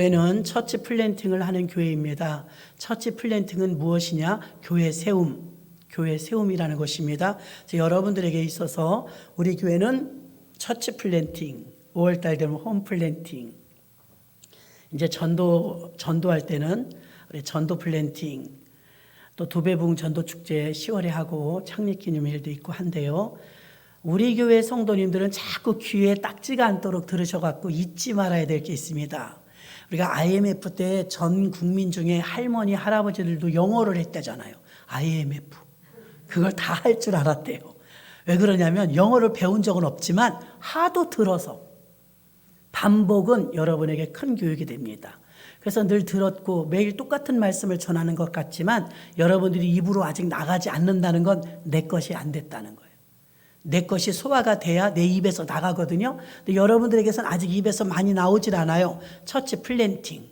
교회는 처치 플랜팅을 하는 교회입니다. 처치 플랜팅은 무엇이냐? 교회 세움이라는 것입니다. 여러분들에게 있어서 우리 교회는 처치 플랜팅, 5월달 되면 홈 플랜팅, 이제 전도할 때는 우리 전도 플랜팅, 또 도배붕 전도 축제 10월에 하고 창립 기념일도 있고 한데요. 우리 교회 성도님들은 자꾸 귀에 딱지가 않도록 들으셔갖고 잊지 말아야 될 게 있습니다. 우리가 IMF 때 전 국민 중에 할머니, 할아버지들도 영어를 했다잖아요. IMF. 그걸 다 할 줄 알았대요. 왜 그러냐면 영어를 배운 적은 없지만 하도 들어서 반복은 여러분에게 큰 교육이 됩니다. 그래서 늘 들었고 매일 똑같은 말씀을 전하는 것 같지만 여러분들이 입으로 아직 나가지 않는다는 건 내 것이 안 됐다는 거예요. 내 것이 소화가 돼야 내 입에서 나가거든요. 근데 여러분들에게서는 아직 입에서 많이 나오질 않아요. 처치 플랜팅,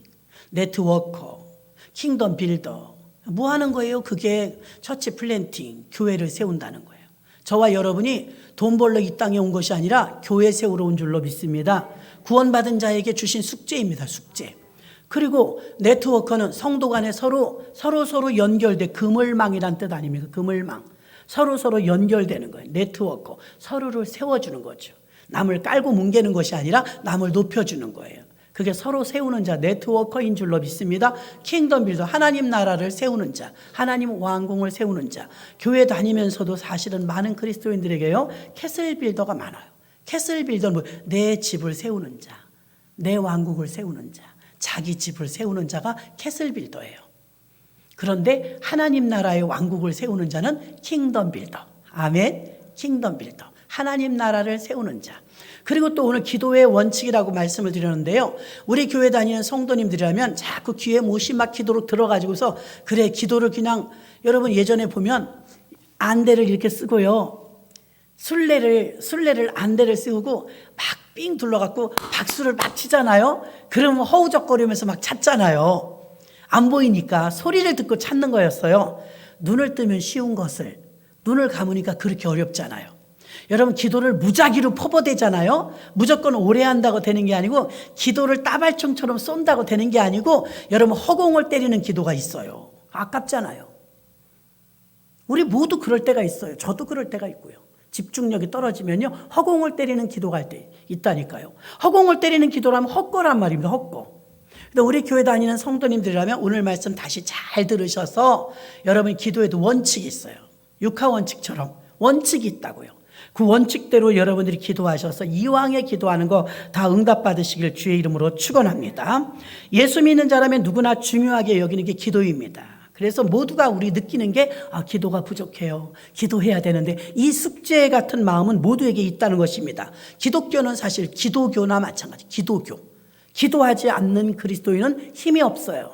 네트워커, 킹덤 빌더. 뭐 하는 거예요? 그게 처치 플랜팅, 교회를 세운다는 거예요. 저와 여러분이 돈 벌러 이 땅에 온 것이 아니라 교회 세우러 온 줄로 믿습니다. 구원받은 자에게 주신 숙제입니다. 숙제. 그리고 네트워커는 성도 간에 서로 연결돼 그물망이란 뜻 아닙니까? 그물망. 서로 연결되는 거예요. 네트워크. 서로를 세워주는 거죠. 남을 깔고 뭉개는 것이 아니라 남을 높여주는 거예요. 그게 서로 세우는 자, 네트워커인 줄로 믿습니다. 킹덤 빌더, 하나님 나라를 세우는 자, 하나님 왕궁을 세우는 자. 교회 다니면서도 사실은 많은 그리스도인들에게요, 캐슬 빌더가 많아요. 캐슬 빌더는 내 집을 세우는 자, 내 왕국을 세우는 자, 자기 집을 세우는 자가 캐슬 빌더예요. 그런데 하나님 나라의 왕국을 세우는 자는 킹덤 빌더. 아멘. 킹덤 빌더. 하나님 나라를 세우는 자. 그리고 또 오늘 기도의 원칙이라고 말씀을 드렸는데요. 우리 교회 다니는 성도님들이라면 자꾸 귀에 못이 막히도록 들어가지고서 그래 기도를 그냥 여러분 예전에 보면 안대를 이렇게 쓰고요. 술래를 안대를 쓰고 막 삥 둘러갖고 박수를 막 치잖아요. 그러면 허우적거리면서 막 찾잖아요. 안 보이니까 소리를 듣고 찾는 거였어요. 눈을 뜨면 쉬운 것을 눈을 감으니까 그렇게 어렵잖아요. 여러분 기도를 무작위로 퍼부대잖아요. 무조건 오래 한다고 되는 게 아니고 기도를 따발총처럼 쏜다고 되는 게 아니고 여러분 허공을 때리는 기도가 있어요. 아깝잖아요. 우리 모두 그럴 때가 있어요. 저도 그럴 때가 있고요. 집중력이 떨어지면요 허공을 때리는 기도가 할 때 있다니까요. 허공을 때리는 기도라면 헛거란 말입니다. 헛거. 우리 교회 다니는 성도님들이라면 오늘 말씀 다시 잘 들으셔서 여러분 기도에도 원칙이 있어요. 육하 원칙처럼 원칙이 있다고요. 그 원칙대로 여러분들이 기도하셔서 이왕에 기도하는 거 다 응답받으시길 주의 이름으로 축원합니다. 예수 믿는 자라면 누구나 중요하게 여기는 게 기도입니다. 그래서 모두가 우리 느끼는 게 기도가 부족해요. 기도해야 되는데 이 숙제 같은 마음은 모두에게 있다는 것입니다. 기독교는 사실 기도교나 마찬가지. 기도하지 않는 그리스도인은 힘이 없어요.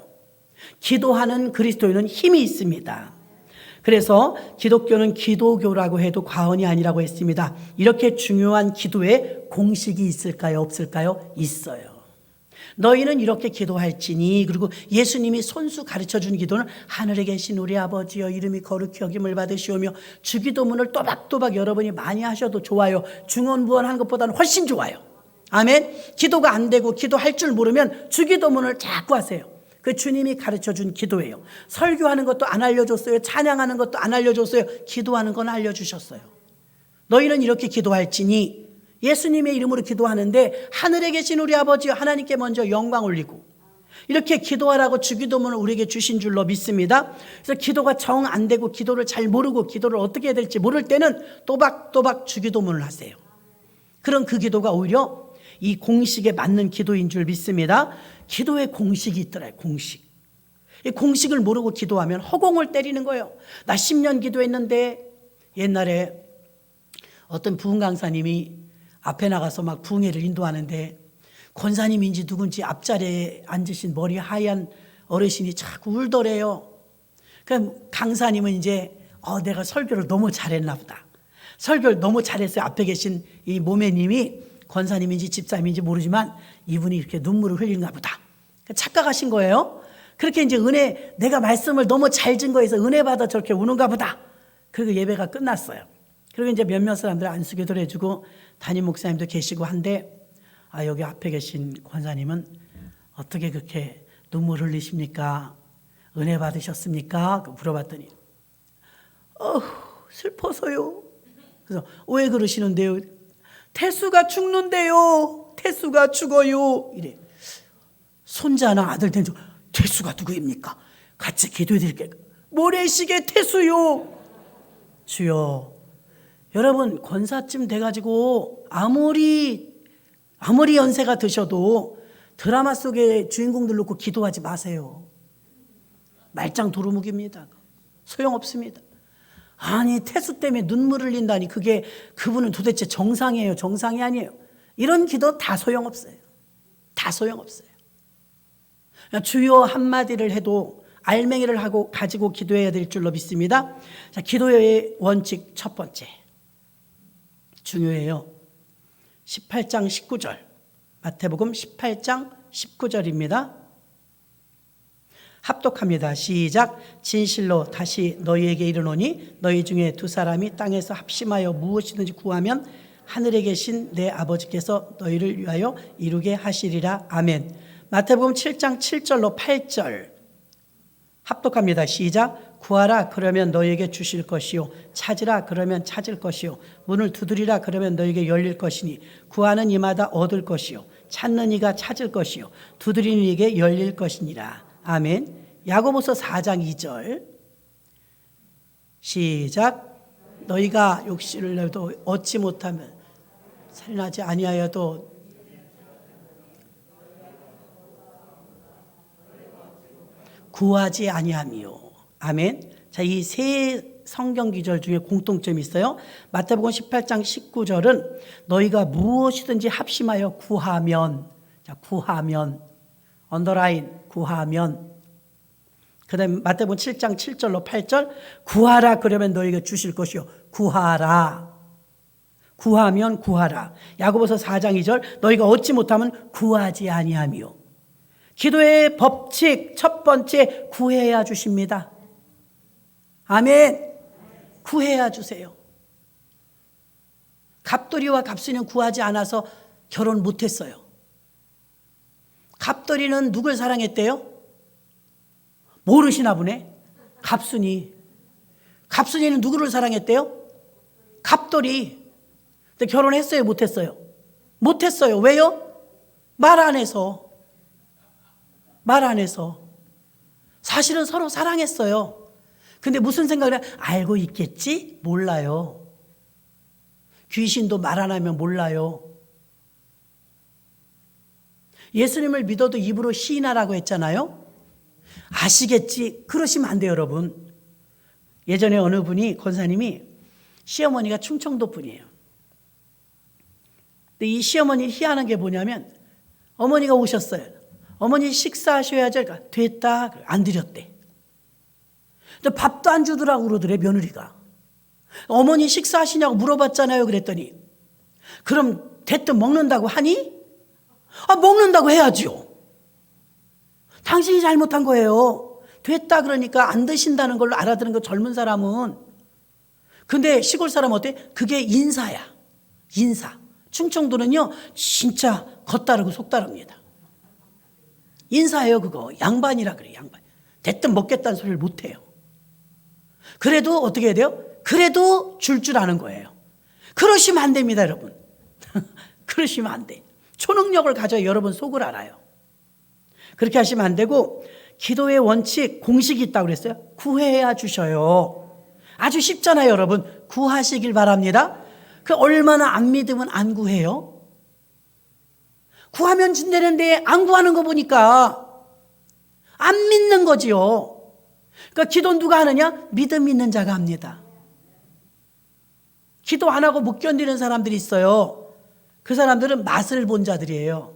기도하는 그리스도인은 힘이 있습니다. 그래서 기독교는 기도교라고 해도 과언이 아니라고 했습니다. 이렇게 중요한 기도에 공식이 있을까요? 없을까요? 있어요. 너희는 이렇게 기도할지니, 그리고 예수님이 손수 가르쳐준 기도는 하늘에 계신 우리 아버지여 이름이 거룩히 여김을 받으시오며, 주기도문을 또박또박 여러분이 많이 하셔도 좋아요. 중언부언하는 것보다는 훨씬 좋아요. 아멘. 기도가 안 되고 기도할 줄 모르면 주기도문을 자꾸 하세요. 그 주님이 가르쳐준 기도예요. 설교하는 것도 안 알려줬어요. 찬양하는 것도 안 알려줬어요. 기도하는 건 알려주셨어요. 너희는 이렇게 기도할지니, 예수님의 이름으로 기도하는데 하늘에 계신 우리 아버지여 하나님께 먼저 영광 올리고 이렇게 기도하라고 주기도문을 우리에게 주신 줄로 믿습니다. 그래서 기도가 정 안 되고 기도를 잘 모르고 기도를 어떻게 해야 될지 모를 때는 또박또박 주기도문을 하세요. 그런 그 기도가 오히려 이 공식에 맞는 기도인 줄 믿습니다. 기도에 공식이 있더라고요. 공식. 이 공식을 모르고 기도하면 허공을 때리는 거예요. 나 10년 기도했는데, 옛날에 어떤 부흥 강사님이 앞에 나가서 막 부흥회를 인도하는데 권사님인지 누군지 앞자리에 앉으신 머리 하얀 어르신이 자꾸 울더래요. 그럼 강사님은 이제 내가 설교를 너무 잘했나 보다. 설교를 너무 잘했어요. 앞에 계신 이 모매님이 권사님인지 집사님인지 모르지만 이분이 이렇게 눈물을 흘리는가 보다. 착각하신 거예요. 그렇게 이제 내가 말씀을 너무 잘 증거해서 은혜 받아 저렇게 우는가 보다. 그리고 예배가 끝났어요. 그리고 이제 몇몇 사람들 안수기도를 해주고 담임 목사님도 계시고 한데 여기 앞에 계신 권사님은 어떻게 그렇게 눈물 흘리십니까? 은혜 받으셨습니까? 물어봤더니 슬퍼서요. 그래서 왜 그러시는데요? 태수가 죽는데요. 태수가 죽어요. 이래. 손자나 아들 된 줄, 태수가 누구입니까? 같이 기도해 드릴게요. 모래시계 태수요. 주여, 여러분 권사쯤 돼가지고 아무리 연세가 드셔도 드라마 속의 주인공들 놓고 기도하지 마세요. 말짱 도루묵입니다. 소용없습니다. 아니 태수 때문에 눈물 흘린다니 그분은 도대체 정상이에요? 정상이 아니에요? 이런 기도 다 소용없어요. 다 소용없어요. 주여 한마디를 해도 알맹이를 가지고 기도해야 될 줄로 믿습니다. 자, 기도의 원칙 첫 번째. 중요해요. 18장 19절. 마태복음 18장 19절입니다. 합독합니다. 시작. 진실로 다시 너희에게 이르노니 너희 중에 두 사람이 땅에서 합심하여 무엇이든지 구하면 하늘에 계신 내 아버지께서 너희를 위하여 이루게 하시리라. 아멘. 마태복음 7장 7절로 8절. 합독합니다. 시작. 구하라 그러면 너희에게 주실 것이요 찾으라 그러면 찾을 것이요 문을 두드리라 그러면 너희에게 열릴 것이니 구하는 이마다 얻을 것이요 찾는 이가 찾을 것이요 두드리는 이에게 열릴 것이니라. 아멘. 야고보서 4장 2절. 시작. 너희가 욕심을 내도 얻지 못하면 살인하지 아니하여도 구하지 아니하며. 아멘. 자, 이 세 성경 기절 중에 공통점이 있어요. 마태복음 18장 19절은 너희가 무엇이든지 합심하여 구하면. 자, 구하면. 언더라인 구하면. 그다음에 마태복음 7장 7절로 8절 구하라 그러면 너희에게 주실 것이요 구하라. 구하면 구하라. 야고보서 4장 2절 너희가 얻지 못하면 구하지 아니하며. 기도의 법칙 첫 번째 구해야 주십니다. 아멘. 구해야 주세요. 갑돌이와 갑순이는 구하지 않아서 결혼 못했어요. 갑돌이는 누굴 사랑했대요? 모르시나 보네. 갑순이. 갑순이는 누구를 사랑했대요? 갑돌이. 근데 결혼했어요? 못했어요? 못했어요. 왜요? 말 안 해서. 말 안 해서. 사실은 서로 사랑했어요. 근데 무슨 생각을 알고 있겠지? 몰라요. 귀신도 말 안 하면 몰라요. 예수님을 믿어도 입으로 시인하라고 했잖아요. 아시겠지? 그러시면 안 돼요, 여러분. 예전에 어느 분이 권사님이 시어머니가 충청도 분이에요. 근데 이 시어머니 희한한 게 뭐냐면 어머니가 오셨어요. 어머니 식사하셔야죠. 그러니까 됐다. 안 드렸대. 근데 밥도 안 주더라고 그러더래, 며느리가. 어머니 식사하시냐고 물어봤잖아요. 그랬더니 그럼 대뜸 먹는다고 하니? 먹는다고 해야죠. 당신이 잘못한 거예요. 됐다 그러니까 안 드신다는 걸로 알아들은 거 젊은 사람은. 근데 시골 사람은 어때? 그게 인사야. 인사. 충청도는요 진짜 겉다르고 속다릅니다. 인사예요 그거. 양반이라 그래요. 양반. 대뜸 먹겠다는 소리를 못해요. 그래도 어떻게 해야 돼요? 그래도 줄 아는 거예요. 그러시면 안 됩니다 여러분. 그러시면 안 돼. 초능력을 가져야 여러분 속을 알아요. 그렇게 하시면 안 되고 기도의 원칙 공식이 있다고 그랬어요. 구해야 주셔요. 아주 쉽잖아요 여러분. 구하시길 바랍니다. 그 얼마나 안 믿으면 안 구해요? 구하면 준다는데 안 구하는 거 보니까 안 믿는 거지요. 그러니까 기도 누가 하느냐? 믿음 있는 자가 합니다. 기도 안 하고 못 견디는 사람들이 있어요. 그 사람들은 맛을 본 자들이에요.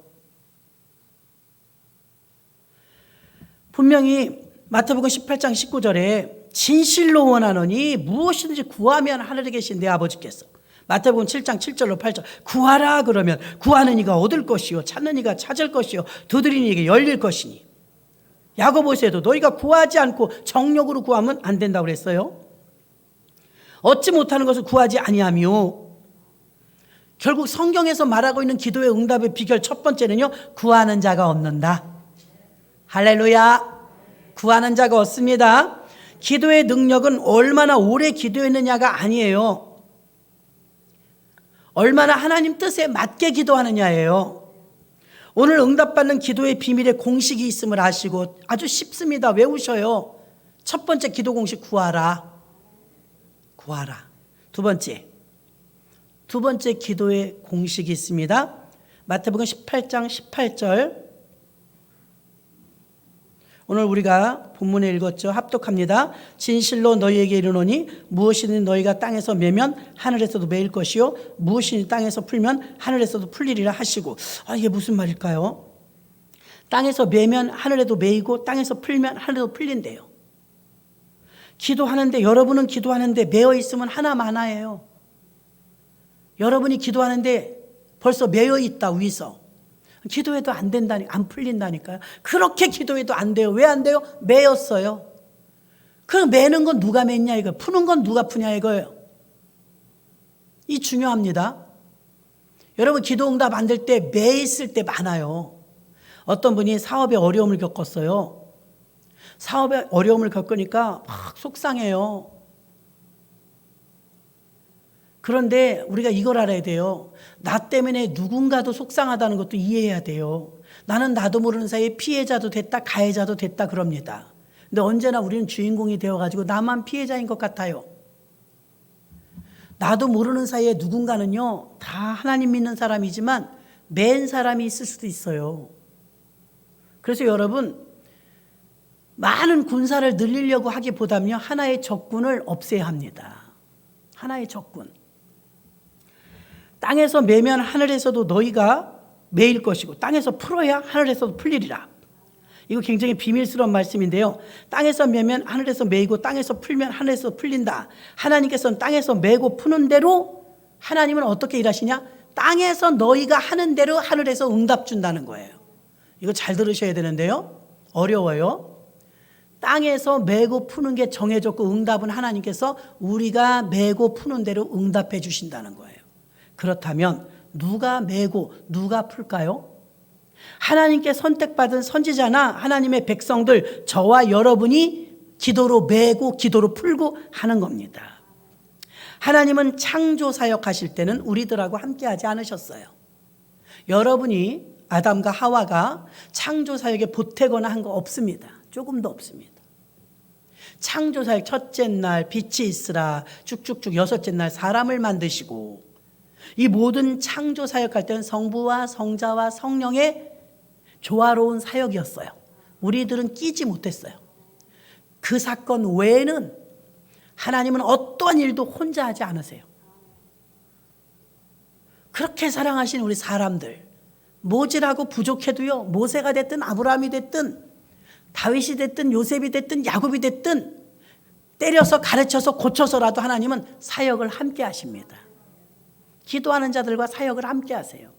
분명히 마태복음 18장 19절에 진실로 원하노니 무엇이든지 구하면 하늘에 계신 내 아버지께서. 마태복음 7장 7절로 8절 구하라 그러면 구하는 이가 얻을 것이요 찾는 이가 찾을 것이요 두드리는 이에게 열릴 것이니. 야고보서에도 너희가 구하지 않고 정욕으로 구하면 안 된다고 그랬어요. 얻지 못하는 것을 구하지 아니하며. 결국 성경에서 말하고 있는 기도의 응답의 비결 첫 번째는요 구하는 자가 얻는다. 할렐루야. 구하는 자가 얻습니다. 기도의 능력은 얼마나 오래 기도했느냐가 아니에요. 얼마나 하나님 뜻에 맞게 기도하느냐예요. 오늘 응답받는 기도의 비밀에 공식이 있음을 아시고 아주 쉽습니다. 외우셔요. 첫 번째 기도 공식 구하라. 구하라. 두 번째 기도의 공식이 있습니다. 마태복음 18장 18절. 오늘 우리가 본문에 읽었죠. 합독합니다. 진실로 너희에게 이르노니 무엇이든 너희가 땅에서 매면 하늘에서도 매일 것이요 무엇이든 땅에서 풀면 하늘에서도 풀리리라 하시고. 이게 무슨 말일까요? 땅에서 매면 하늘에도 매이고 땅에서 풀면 하늘에도 풀린대요. 기도하는데, 여러분은 기도하는데 매여 있으면 하나 많아요. 여러분이 기도하는데 벌써 매여 있다 위서. 기도해도 안 된다니까, 안 풀린다니까요. 그렇게 기도해도 안 돼요. 왜 안 돼요? 매였어요. 그럼 매는 건 누가 맺냐 이거예요. 푸는 건 누가 푸냐 이거예요. 이 중요합니다. 여러분 기도 응답 안 될 때 매 있을 때 많아요. 어떤 분이 사업에 어려움을 겪었어요. 사업에 어려움을 겪으니까 막 속상해요. 그런데 우리가 이걸 알아야 돼요. 나 때문에 누군가도 속상하다는 것도 이해해야 돼요. 나는 나도 모르는 사이에 피해자도 됐다, 가해자도 됐다 그럽니다. 근데 언제나 우리는 주인공이 되어가지고 나만 피해자인 것 같아요. 나도 모르는 사이에 누군가는요, 다 하나님 믿는 사람이지만 맨 사람이 있을 수도 있어요. 그래서 여러분, 많은 군사를 늘리려고 하기보다는요, 하나의 적군을 없애야 합니다. 하나의 적군. 땅에서 매면 하늘에서도 너희가 매일 것이고 땅에서 풀어야 하늘에서도 풀리리라. 이거 굉장히 비밀스러운 말씀인데요. 땅에서 매면 하늘에서 매이고 땅에서 풀면 하늘에서 풀린다. 하나님께서는 땅에서 매고 푸는 대로 하나님은 어떻게 일하시냐? 땅에서 너희가 하는 대로 하늘에서 응답 준다는 거예요. 이거 잘 들으셔야 되는데요. 어려워요. 땅에서 매고 푸는 게 정해졌고 응답은 하나님께서 우리가 매고 푸는 대로 응답해 주신다는 거예요. 그렇다면 누가 매고 누가 풀까요? 하나님께 선택받은 선지자나 하나님의 백성들, 저와 여러분이 기도로 매고 기도로 풀고 하는 겁니다. 하나님은 창조 사역 하실 때는 우리들하고 함께 하지 않으셨어요. 여러분이 아담과 하와가 창조 사역에 보태거나 한 거 없습니다. 조금도 없습니다. 창조 사역 첫째 날 빛이 있으라 쭉쭉쭉 여섯째 날 사람을 만드시고 이 모든 창조 사역할 때는 성부와 성자와 성령의 조화로운 사역이었어요. 우리들은 끼지 못했어요. 그 사건 외에는 하나님은 어떠한 일도 혼자 하지 않으세요. 그렇게 사랑하신 우리 사람들, 모질하고 부족해도요, 모세가 됐든 아브라함이 됐든 다윗이 됐든 요셉이 됐든 야곱이 됐든 때려서 가르쳐서 고쳐서라도 하나님은 사역을 함께 하십니다. 기도하는 자들과 사역을 함께 하세요.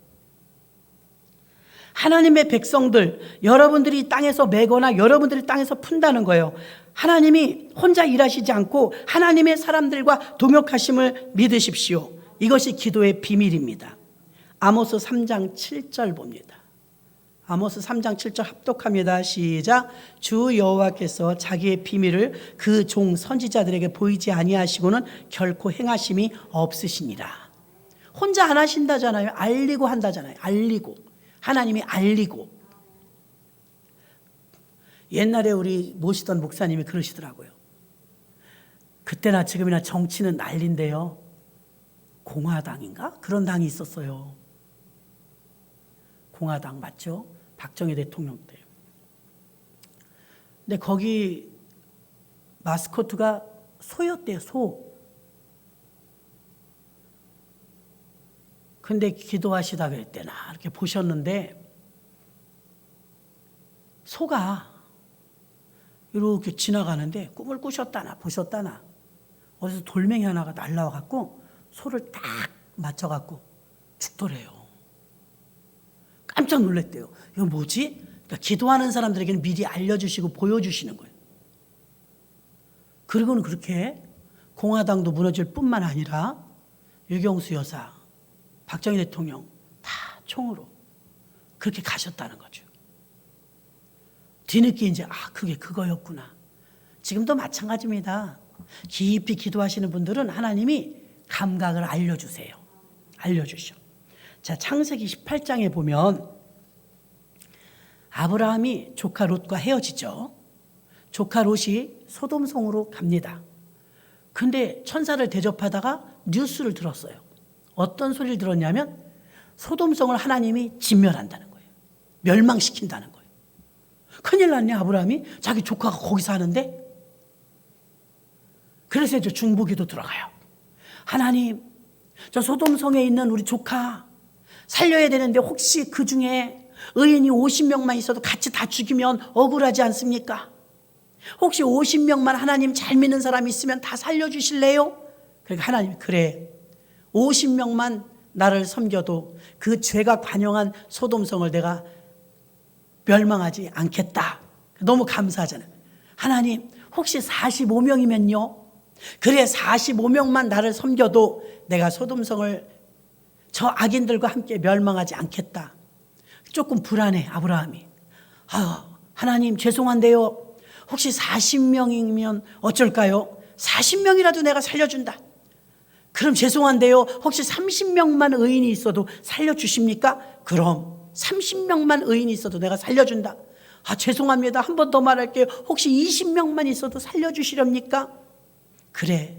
하나님의 백성들, 여러분들이 땅에서 매거나 여러분들이 땅에서 푼다는 거예요. 하나님이 혼자 일하시지 않고 하나님의 사람들과 동역하심을 믿으십시오. 이것이 기도의 비밀입니다. 아모스 3장 7절 봅니다. 아모스 3장 7절 합독합니다. 시작. 주 여호와께서 자기의 비밀을 그 종 선지자들에게 보이지 아니하시고는 결코 행하심이 없으시니라. 혼자 안 하신다잖아요. 알리고 한다잖아요. 알리고. 하나님이 알리고. 옛날에 우리 모시던 목사님이 그러시더라고요. 그때나 지금이나 정치는 난리인데요. 공화당인가? 그런 당이 있었어요. 공화당 맞죠? 박정희 대통령 때. 근데 거기 마스코트가 소였대요. 소. 근데 기도하시다 그랬대나 이렇게 보셨는데 소가 이렇게 지나가는데 꿈을 꾸셨다나 보셨다나 어디서 돌멩이 하나가 날라와 갖고 소를 딱 맞춰 갖고 죽더래요. 깜짝 놀랐대요. 이거 뭐지? 그러니까 기도하는 사람들에게는 미리 알려주시고 보여주시는 거예요. 그리고는 그렇게 공화당도 무너질 뿐만 아니라 유경수 여사, 박정희 대통령 다 총으로 그렇게 가셨다는 거죠. 뒤늦게 이제 그게 그거였구나. 지금도 마찬가지입니다. 깊이 기도하시는 분들은 하나님이 감각을 알려주세요. 알려주셔. 자, 창세기 18장에 보면 아브라함이 조카 롯과 헤어지죠. 조카 롯이 소돔성으로 갑니다. 근데 천사를 대접하다가 뉴스를 들었어요. 어떤 소리를 들었냐면 소돔성을 하나님이 진멸한다는 거예요. 멸망시킨다는 거예요. 큰일 났네, 아브라함이. 자기 조카가 거기 사는데. 그래서 이제 중보기도 들어가요. 하나님, 저 소돔성에 있는 우리 조카 살려야 되는데 혹시 그 중에 의인이 50명만 있어도 같이 다 죽이면 억울하지 않습니까? 혹시 50명만 하나님 잘 믿는 사람이 있으면 다 살려주실래요? 그러니까 하나님이 그래, 50명만 나를 섬겨도 그 죄가 관영한 소돔성을 내가 멸망하지 않겠다. 너무 감사하잖아요. 하나님, 혹시 45명이면요? 그래, 45명만 나를 섬겨도 내가 소돔성을 저 악인들과 함께 멸망하지 않겠다. 조금 불안해, 아브라함이. 하나님 죄송한데요, 혹시 40명이면 어쩔까요? 40명이라도 내가 살려준다. 그럼 죄송한데요, 혹시 30명만 의인이 있어도 살려주십니까? 그럼 30명만 의인이 있어도 내가 살려준다. 죄송합니다, 한 번 더 말할게요. 혹시 20명만 있어도 살려주시렵니까? 그래,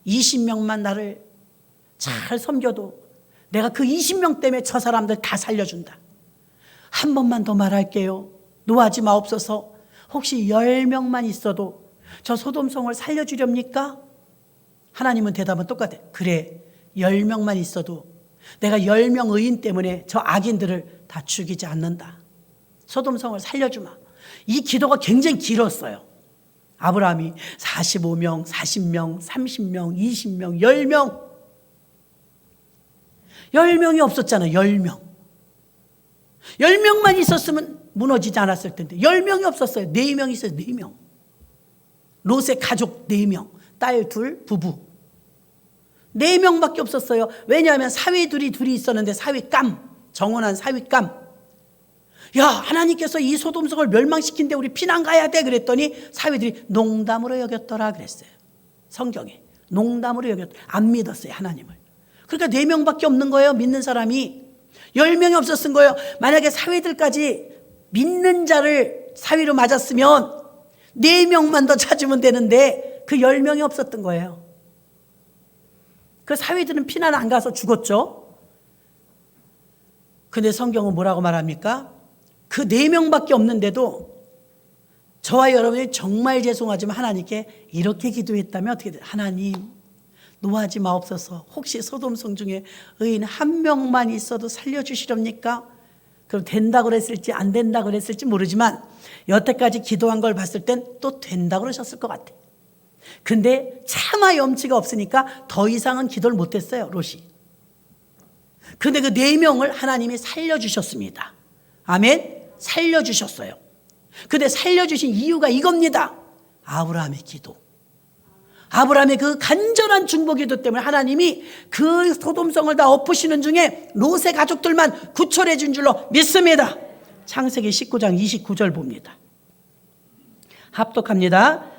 20명만 나를 잘 섬겨도 내가 그 20명 때문에 저 사람들 다 살려준다. 한 번만 더 말할게요. 노하지 마옵소서. 혹시 10명만 있어도 저 소돔성을 살려주렵니까? 하나님은 대답은 똑같아. 그래, 10명만 있어도 내가 10명 의인 때문에 저 악인들을 다 죽이지 않는다. 소돔성을 살려주마. 이 기도가 굉장히 길었어요. 아브라함이 45명, 40명, 30명, 20명, 10명. 10명이 없었잖아요. 10명. 10명만 있었으면 무너지지 않았을 텐데 10명이 없었어요. 4명 있어요. 4명. 롯의 가족 4명. 딸 2, 부부. 4명밖에 없었어요. 왜냐하면 사위들이 둘이 있었는데 사위감, 정혼한 사위감. 야, 하나님께서 이 소돔성을 멸망시킨데 우리 피난 가야 돼 그랬더니 사위들이 농담으로 여겼더라 그랬어요. 성경에 농담으로 여겼더라. 안 믿었어요, 하나님을. 그러니까 4명밖에 없는 거예요, 믿는 사람이. 10명이 없었은 거예요. 만약에 사위들까지 믿는 자를 사위로 맞았으면 4명만 더 찾으면 되는데 그 10명이 없었던 거예요. 그 사위들은 피난 안 가서 죽었죠. 근데 성경은 뭐라고 말합니까? 그 4명밖에 없는데도 저와 여러분이 정말 죄송하지만 하나님께 이렇게 기도했다면 어떻게 돼요? 하나님, 노하지 마옵소서. 혹시 소돔성 중에 의인 1명만 있어도 살려주시렵니까? 그럼 된다고 그랬을지 안 된다고 그랬을지 모르지만 여태까지 기도한 걸 봤을 땐 또 된다고 그러셨을 것 같아. 근데 차마 염치가 없으니까 더 이상은 기도를 못했어요, 롯이. 근데 그 4명을 하나님이 살려주셨습니다. 아멘? 살려주셨어요. 근데 살려주신 이유가 이겁니다. 아브라함의 기도. 아브라함의 그 간절한 중보기도 때문에 하나님이 그 소돔성을 다 엎으시는 중에 롯의 가족들만 구출해 준 줄로 믿습니다. 창세기 19장 29절 봅니다. 합독합니다.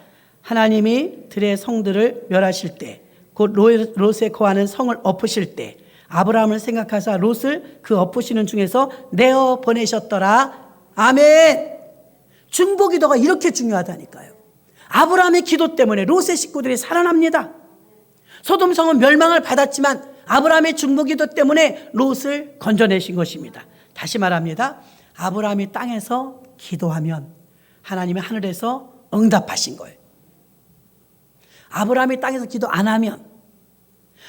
하나님이 들의 성들을 멸하실 때, 곧 롯에 거하는 성을 엎으실 때 아브라함을 생각하사 롯을 그 엎으시는 중에서 내어 보내셨더라. 아멘. 중보기도가 이렇게 중요하다니까요. 아브라함의 기도 때문에 롯의 식구들이 살아납니다. 소돔성은 멸망을 받았지만 아브라함의 중보기도 때문에 롯을 건져내신 것입니다. 다시 말합니다. 아브라함이 땅에서 기도하면 하나님이 하늘에서 응답하신 거예요. 아브라함이 땅에서 기도 안 하면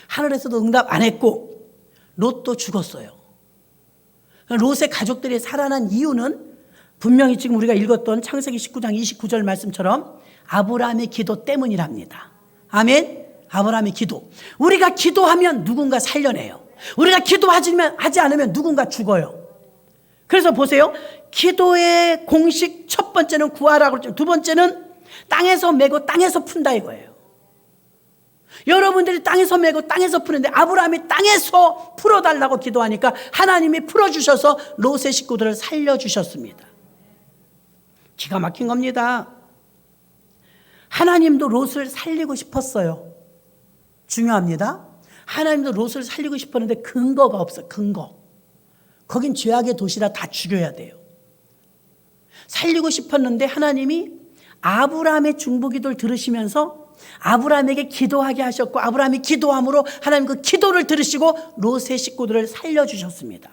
하늘에서도 응답 안 했고 롯도 죽었어요. 롯의 가족들이 살아난 이유는 분명히 지금 우리가 읽었던 창세기 19장 29절 말씀처럼 아브라함의 기도 때문이랍니다. 아멘. 아브라함의 기도. 우리가 기도하면 누군가 살려내요. 우리가 기도하지 않으면 누군가 죽어요. 그래서 보세요. 기도의 공식 첫 번째는 구하라고 그랬죠. 두 번째는 땅에서 메고 땅에서 푼다 이거예요. 여러분들이 땅에서 메고 땅에서 푸는데 아브라함이 땅에서 풀어달라고 기도하니까 하나님이 풀어주셔서 롯의 식구들을 살려주셨습니다. 기가 막힌 겁니다. 하나님도 롯을 살리고 싶었어요. 중요합니다. 하나님도 롯을 살리고 싶었는데 근거가 없어. 근거. 거긴 죄악의 도시라 다 죽여야 돼요. 살리고 싶었는데 하나님이 아브라함의 중보기도를 들으시면서 아브라함에게 기도하게 하셨고, 아브라함이 기도함으로 하나님 그 기도를 들으시고 롯의 식구들을 살려주셨습니다.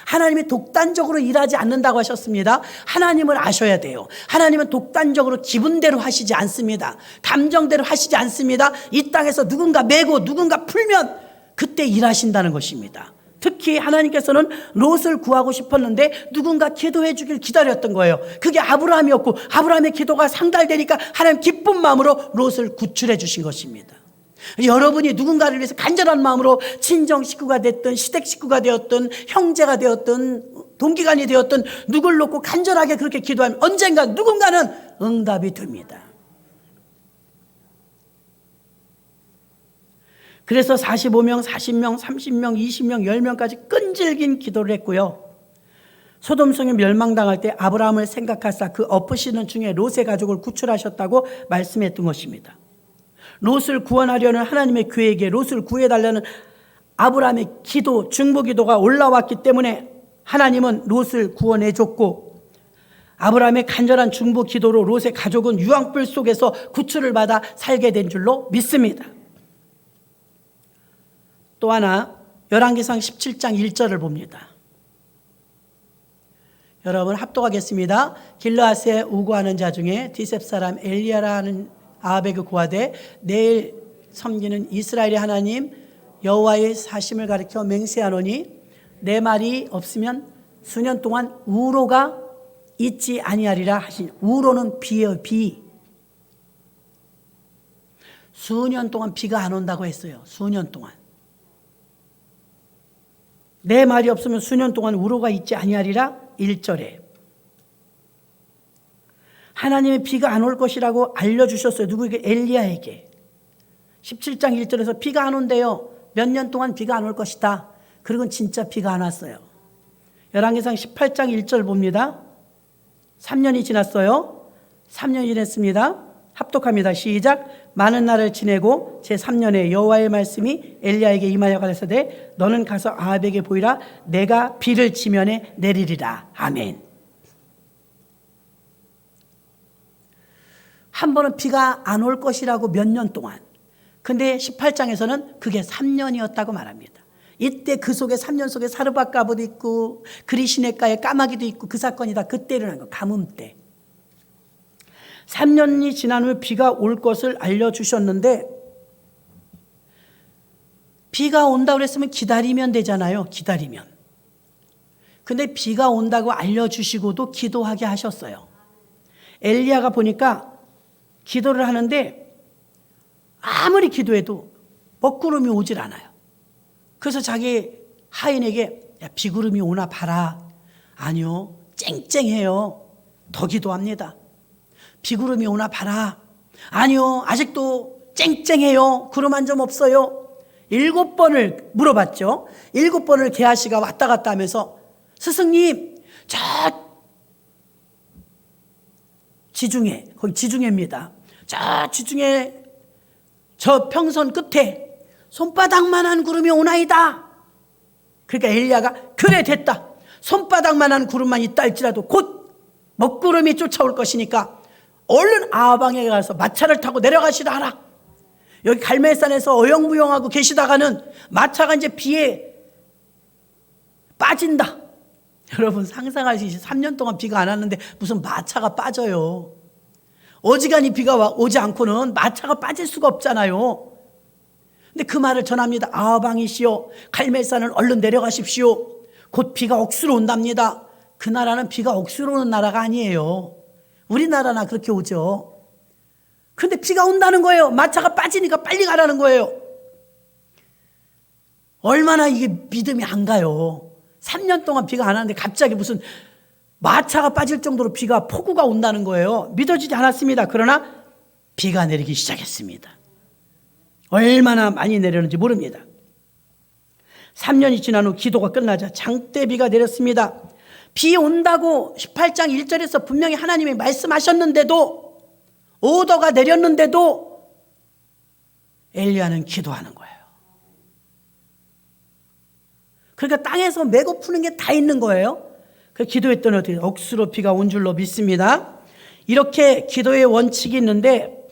하나님이 독단적으로 일하지 않는다고 하셨습니다. 하나님을 아셔야 돼요. 하나님은 독단적으로 기분대로 하시지 않습니다. 감정대로 하시지 않습니다. 이 땅에서 누군가 메고 누군가 풀면 그때 일하신다는 것입니다. 특히 하나님께서는 롯을 구하고 싶었는데 누군가 기도해 주길 기다렸던 거예요. 그게 아브라함이었고, 아브라함의 기도가 상달되니까 하나님 기쁜 마음으로 롯을 구출해 주신 것입니다. 여러분이 누군가를 위해서 간절한 마음으로 친정 식구가 됐든 시댁 식구가 되었든 형제가 되었든 동기간이 되었든 누굴 놓고 간절하게 그렇게 기도하면 언젠가 누군가는 응답이 됩니다. 그래서 45명, 40명, 30명, 20명, 10명까지 끈질긴 기도를 했고요. 소돔성이 멸망당할 때 아브라함을 생각하사 그 엎으시는 중에 롯의 가족을 구출하셨다고 말씀했던 것입니다. 롯을 구원하려는 하나님의 계획에 롯을 구해달라는 아브라함의 기도, 중보기도가 올라왔기 때문에 하나님은 롯을 구원해 줬고, 아브라함의 간절한 중보기도로 롯의 가족은 유황불 속에서 구출을 받아 살게 된 줄로 믿습니다. 또 하나 열왕기상 17장 1절을 봅니다. 여러분 합독하겠습니다. 길르앗에 우고하는 자 중에 디셉 사람 엘리야라는 아합에게 고하되 내일 섬기는 이스라엘의 하나님 여호와의 사심을 가리켜 맹세하노니 내 말이 없으면 수년 동안 우로가 있지 아니하리라 하신. 우로는 비예요. 비. 수년 동안 비가 안 온다고 했어요. 수년 동안. 내 말이 없으면 수년 동안 우로가 있지 아니하리라 1절에. 하나님의 비가 안 올 것이라고 알려주셨어요. 누구에게? 엘리야에게. 17장 1절에서 비가 안 온대요. 몇 년 동안 비가 안 올 것이다. 그리고 진짜 비가 안 왔어요. 열왕기상 18장 1절 봅니다. 3년이 지났어요. 3년이 지났습니다. 합독합니다. 시작. 많은 날을 지내고 제3년에 여호와의 말씀이 엘리야에게 임하여 가라사대 너는 가서 아합에게 보이라. 내가 비를 지면에 내리리라. 아멘. 한 번은 비가 안 올 것이라고 몇 년 동안. 근데 18장에서는 그게 3년이었다고 말합니다. 이때 그 속에 3년 속에 사르밧가보도 있고 그리시네가의 까마귀도 있고 그 사건이 다 그때 일어난 거. 가뭄 때. 3년이 지난 후에 비가 올 것을 알려주셨는데 비가 온다고 그랬으면 기다리면 되잖아요. 기다리면. 근데 비가 온다고 알려주시고도 기도하게 하셨어요. 엘리야가 보니까 기도를 하는데 아무리 기도해도 먹구름이 오질 않아요. 그래서 자기 하인에게 야, 비구름이 오나 봐라. 아니요. 쨍쨍해요. 더 기도합니다. 비구름이 오나 봐라. 아니요. 아직도 쨍쨍해요. 구름 한 점 없어요. 7번을 물어봤죠. 7번을 게하시가 왔다 갔다 하면서 스승님 저 지중해, 거기 지중해입니다. 저 지중해 저 평선 끝에 손바닥만한 구름이 오나이다. 그러니까 엘리야가 그래 됐다. 손바닥만한 구름만 있다 할지라도 곧 먹구름이 쫓아올 것이니까 얼른 아방에 가서 마차를 타고 내려가시라 하라. 여기 갈멜산에서 어영부영하고 계시다가는 마차가 이제 비에 빠진다. 여러분 상상하시지 3년 동안 비가 안 왔는데 무슨 마차가 빠져요. 어지간히 비가 오지 않고는 마차가 빠질 수가 없잖아요. 근데 그 말을 전합니다. 아방이시여 갈멜산을 얼른 내려가십시오. 곧 비가 억수로 온답니다. 그 나라는 비가 억수로 오는 나라가 아니에요. 우리나라나 그렇게 오죠. 근데 비가 온다는 거예요. 마차가 빠지니까 빨리 가라는 거예요. 얼마나 이게 믿음이 안 가요. 3년 동안 비가 안 왔는데 갑자기 무슨 마차가 빠질 정도로 비가 폭우가 온다는 거예요. 믿어지지 않았습니다. 그러나 비가 내리기 시작했습니다. 얼마나 많이 내렸는지 모릅니다. 3년이 지난 후 기도가 끝나자 장대비가 내렸습니다. 비 온다고 18장 1절에서 분명히 하나님이 말씀하셨는데도, 오더가 내렸는데도 엘리야는 기도하는 거예요. 그러니까 땅에서 메고 푸는 게 다 있는 거예요. 그 기도했더니 어떻게 억수로 비가 온 줄로 믿습니다. 이렇게 기도의 원칙이 있는데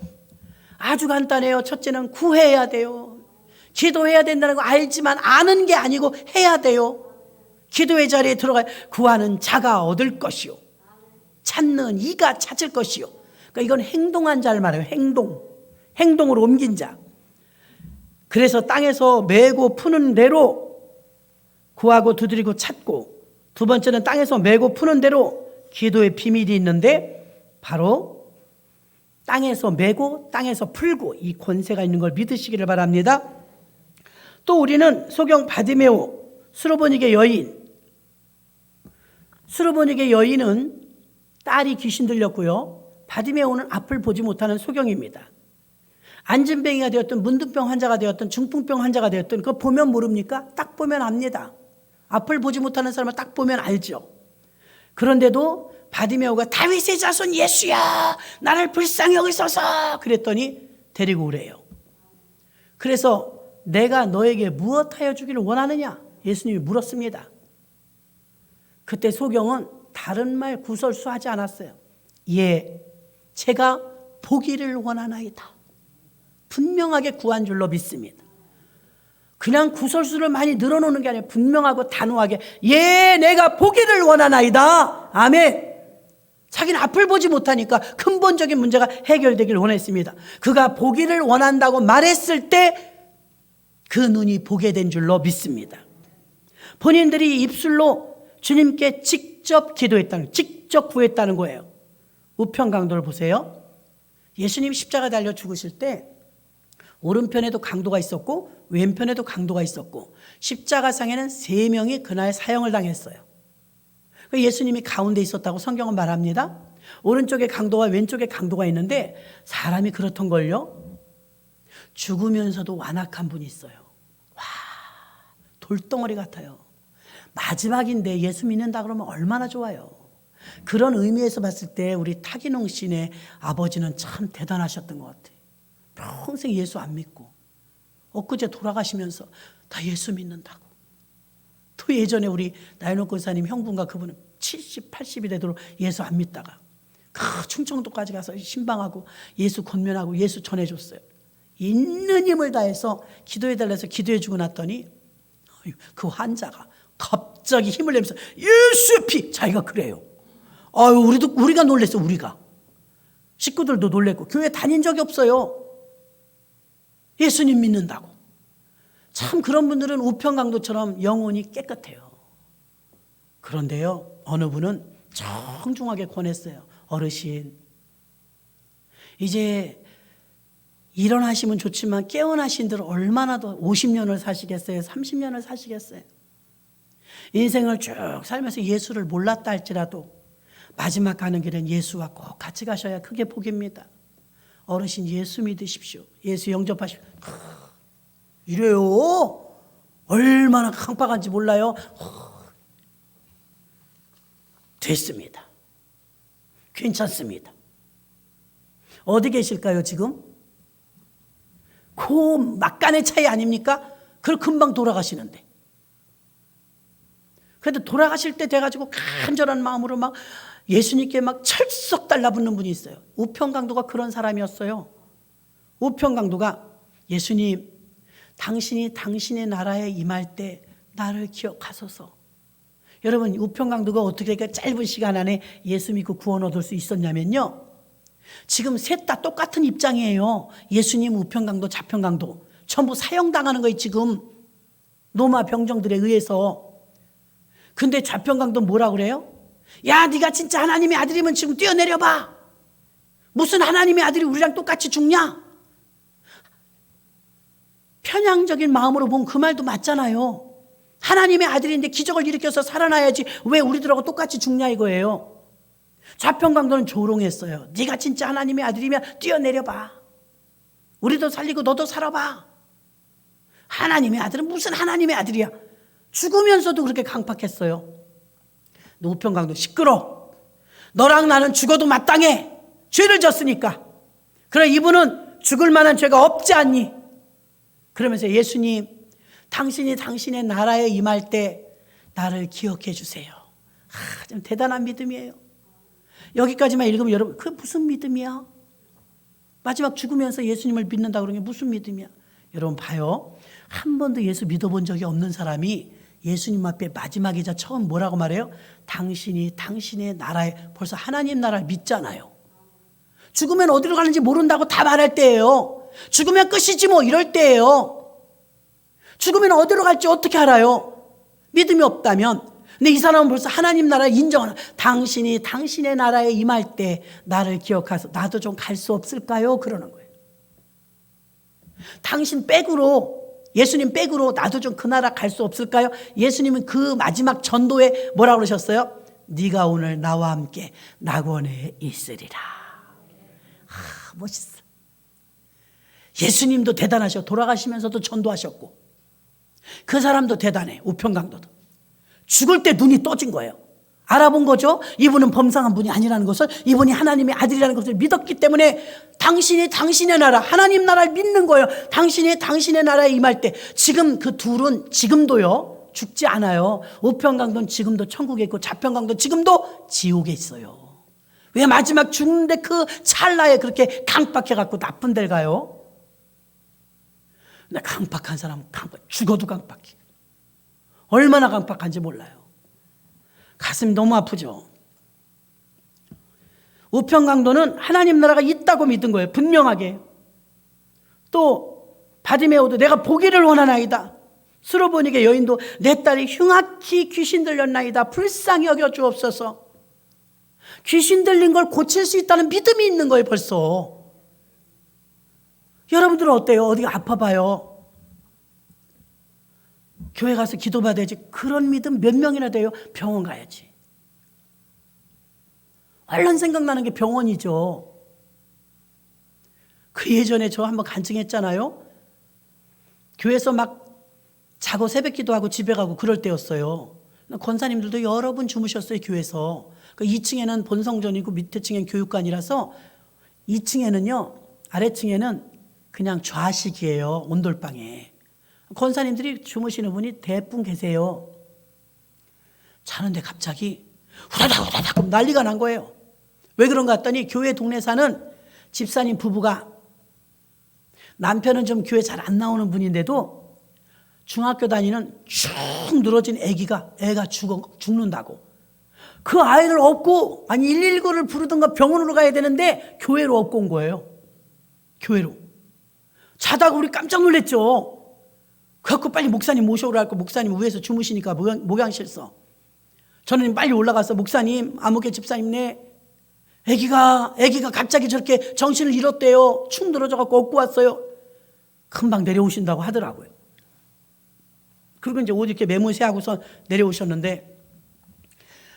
아주 간단해요. 첫째는 구해야 돼요. 기도해야 된다는 거 알지만 아는 게 아니고 해야 돼요. 기도의 자리에 들어가 구하는 자가 얻을 것이요, 찾는 이가 찾을 것이요. 그러니까 이건 행동한 자를 말해요. 행동으로 옮긴 자. 그래서 땅에서 메고 푸는 대로 구하고 두드리고 찾고, 두 번째는 땅에서 메고 푸는 대로 기도의 비밀이 있는데 바로 땅에서 메고 땅에서 풀고 이 권세가 있는 걸 믿으시기를 바랍니다. 또 우리는 소경 바디메오, 수로보닉의 여인. 수로보닉의 여인은 딸이 귀신 들렸고요. 바디메오는 앞을 보지 못하는 소경입니다. 안진뱅이가 되었든 문둥병 환자가 되었든 중풍병 환자가 되었든 그거 보면 모릅니까? 딱 보면 압니다. 앞을 보지 못하는 사람을 딱 보면 알죠. 그런데도 바디메오가 다윗의 자손 예수야, 나를 불쌍히 여기소서 그랬더니 데리고 오래요. 그래서 내가 너에게 무엇하여 주기를 원하느냐? 예수님이 물었습니다. 그때 소경은 다른 말 구설수하지 않았어요. 예, 제가 보기를 원하나이다. 분명하게 구한 줄로 믿습니다. 그냥 구설수를 많이 늘어놓는 게 아니라 분명하고 단호하게 예, 내가 보기를 원하나이다. 아멘. 자기는 앞을 보지 못하니까 근본적인 문제가 해결되기를 원했습니다. 그가 보기를 원한다고 말했을 때 그 눈이 보게 된 줄로 믿습니다. 본인들이 입술로 주님께 직접 기도했다는, 직접 구했다는 거예요. 우편강도를 보세요. 예수님 십자가 달려 죽으실 때 오른편에도 강도가 있었고 왼편에도 강도가 있었고 십자가상에는 3명이 그날 사형을 당했어요. 예수님이 가운데 있었다고 성경은 말합니다. 오른쪽에 강도와 왼쪽에 강도가 있는데 사람이 그렇던걸요. 죽으면서도 완악한 분이 있어요. 와, 돌덩어리 같아요. 마지막인데 예수 믿는다 그러면 얼마나 좋아요. 그런 의미에서 봤을 때 우리 타기농 씨네 아버지는 참 대단하셨던 것 같아요. 평생 예수 안 믿고 엊그제 돌아가시면서 다 예수 믿는다고. 또 예전에 우리 나연옥 권사님 형분과 그분은 70, 80이 되도록 예수 안 믿다가 충청도까지 가서 신방하고 예수 권면하고 예수 전해줬어요. 있는 힘을 다해서 기도해달라서 기도해주고 났더니 그 환자가 갑자기 힘을 내면서 예수의 피, 자기가 그래요. 아유, 우리가 놀랬어. 우리가 식구들도 놀랬고 교회 다닌 적이 없어요. 예수님 믿는다고. 참 그런 분들은 우편강도처럼 영혼이 깨끗해요. 그런데요, 어느 분은 정중하게 권했어요. 어르신, 이제 일어나시면 좋지만 깨어나신 들 얼마나 더 50년을 사시겠어요? 30년을 사시겠어요? 인생을 쭉 살면서 예수를 몰랐다 할지라도 마지막 가는 길은 예수와 꼭 같이 가셔야 그게 복입니다. 어르신 예수 믿으십시오. 예수 영접하십시오. 이래요. 얼마나 강박한지 몰라요. 됐습니다. 괜찮습니다. 어디 계실까요 지금? 그 막간의 차이 아닙니까? 그걸 금방 돌아가시는데. 그래도 돌아가실 때 돼가지고 간절한 마음으로 막 예수님께 막 철썩 달라붙는 분이 있어요. 우편강도가 그런 사람이었어요. 우편강도가 예수님, 당신이 당신의 나라에 임할 때 나를 기억하소서. 여러분, 우편강도가 어떻게 짧은 시간 안에 예수 믿고 구원 얻을 수 있었냐면요, 지금 셋 다 똑같은 입장이에요. 예수님, 우편강도, 좌편강도 전부 사형당하는 거예요 지금 로마 병정들에 의해서. 근데 좌편강도 뭐라 그래요? 야, 네가 진짜 하나님의 아들이면 지금 뛰어내려봐. 무슨 하나님의 아들이 우리랑 똑같이 죽냐? 편향적인 마음으로 보면 그 말도 맞잖아요. 하나님의 아들인데 기적을 일으켜서 살아나야지 왜 우리들하고 똑같이 죽냐 이거예요. 좌편강도는 조롱했어요. 네가 진짜 하나님의 아들이면 뛰어내려봐. 우리도 살리고 너도 살아봐. 하나님의 아들은 무슨 하나님의 아들이야. 죽으면서도 그렇게 강팍했어요. 너 우편강도 시끄러. 너랑 나는 죽어도 마땅해. 죄를 졌으니까. 그러나 이분은 죽을 만한 죄가 없지 않니? 그러면서 예수님, 당신이 당신의 나라에 임할 때 나를 기억해 주세요. 좀 대단한 믿음이에요. 여기까지만 읽으면 여러분, 그게 무슨 믿음이야? 마지막 죽으면서 예수님을 믿는다 그러는 게 무슨 믿음이야? 여러분 봐요. 한 번도 예수 믿어본 적이 없는 사람이 예수님 앞에 마지막이자 처음 뭐라고 말해요? 당신이 당신의 나라에, 벌써 하나님 나라를 믿잖아요. 죽으면 어디로 가는지 모른다고 다 말할 때예요. 죽으면 끝이지 뭐 이럴 때예요. 죽으면 어디로 갈지 어떻게 알아요? 믿음이 없다면. 근데 이 사람은 벌써 하나님 나라를 인정하는, 당신이 당신의 나라에 임할 때 나를 기억하소. 나도 좀 갈 수 없을까요? 그러는 거예요. 당신 백으로, 예수님 백으로 나도 좀 그 나라 갈 수 없을까요? 예수님은 그 마지막 전도에 뭐라고 그러셨어요? 네가 오늘 나와 함께 낙원에 있으리라. 멋있어. 예수님도 대단하셔. 돌아가시면서도 전도하셨고, 그 사람도 대단해. 우편강도도 죽을 때 눈이 떠진 거예요. 알아본 거죠. 이분은 범상한 분이 아니라는 것을, 이분이 하나님의 아들이라는 것을 믿었기 때문에 당신이 당신의 나라, 하나님 나라를 믿는 거예요. 당신이 당신의 나라에 임할 때. 지금 그 둘은 지금도요 죽지 않아요. 우편강도는 지금도 천국에 있고 좌편강도는 지금도 지옥에 있어요. 왜 마지막 죽는데 그 찰나에 그렇게 강박해갖고 나쁜 데를 가요? 근데 강박한 사람은 죽어도 강박해. 얼마나 강박한지 몰라요. 가슴이 너무 아프죠. 우편강도는 하나님 나라가 있다고 믿은 거예요. 분명하게. 또 바디메오도 내가 보기를 원하나이다. 수로보니게 여인도 내 딸이 흉악히 귀신 들렸나이다. 불쌍히 여겨 주옵소서. 귀신 들린 걸 고칠 수 있다는 믿음이 있는 거예요. 벌써. 여러분들은 어때요? 어디가 아파봐요. 교회 가서 기도받아야지. 그런 믿음 몇 명이나 돼요? 병원 가야지. 얼른 생각나는 게 병원이죠. 그 예전에 저 한번 간증했잖아요. 교회에서 막 자고 새벽 기도하고 집에 가고 그럴 때였어요. 권사님들도 여러 분 주무셨어요. 교회에서. 그 2층에는 본성전이고 밑에 층엔 교육관이라서 2층에는요, 아래층에는 그냥 좌식이에요. 온돌방에. 권사님들이 주무시는 분이 대분 계세요. 자는데 갑자기 후다닥 난리가 난 거예요. 왜 그런가 했더니 교회 동네 사는 집사님 부부가, 남편은 좀 교회 잘 안 나오는 분인데도 중학교 다니는 축 늘어진 애가 죽는다고. 그 아이를 업고, 아니 119를 부르든가 병원으로 가야 되는데 교회로 업고 온 거예요. 교회로. 자다가 우리 깜짝 놀랐죠. 그래갖고 빨리 목사님 모셔오라 할거, 목사님 위에서 주무시니까 목양실서. 저는 빨리 올라가서 목사님, 아무개 집사님네 애기가 갑자기 저렇게 정신을 잃었대요. 축 늘어져갖고 업고 왔어요. 금방 내려오신다고 하더라고요. 그리고 이제 옷 이렇게 매무새하고서 내려오셨는데,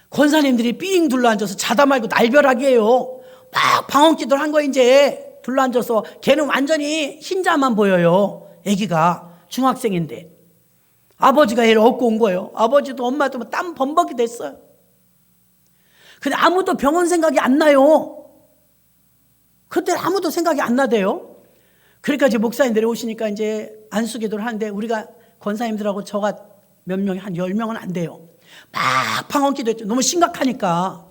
권사님들이 삥 둘러앉아서 자다 말고 날벼락이에요. 막 방언기도를 한 거 이제 둘러앉아서. 걔는 완전히 흰자만 보여요. 애기가 중학생인데 아버지가 얘를 업고 온 거예요. 아버지도 엄마도 땀 범벅이 됐어요. 근데 아무도 병원 생각이 안 나요. 그때 아무도 생각이 안 나대요. 그러니까 이제 목사님들이 오시니까 이제 안수기도를 하는데, 우리가 권사님들하고 저가 몇 명이 한 10명은 안 돼요. 막 방언기도 했죠. 너무 심각하니까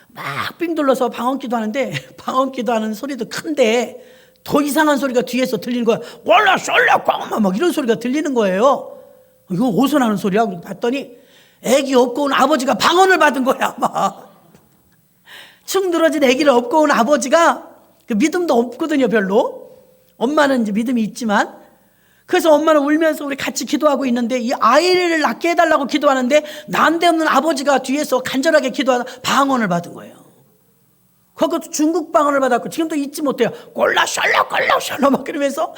막 삥 둘러서 방언기도 하는데, 방언기도 하는 소리도 큰데 더 이상한 소리가 뒤에서 들리는 거야. 원래 쏠려 꽝마 막 이런 소리가 들리는 거예요. 이거 어디서 나는 소리야? 봤더니 애기 업고 온 아버지가 방언을 받은 거야. 막 축 늘어진 애기를 업고 온 아버지가, 그 믿음도 없거든요 별로. 엄마는 이제 믿음이 있지만. 그래서 엄마는 울면서 우리 같이 기도하고 있는데, 이 아이를 낳게 해달라고 기도하는데 난데없는 아버지가 뒤에서 간절하게 기도하다 방언을 받은 거예요. 그것도 중국 방언을 받았고 지금도 잊지 못해요. 꼴라샬라 막 그러면서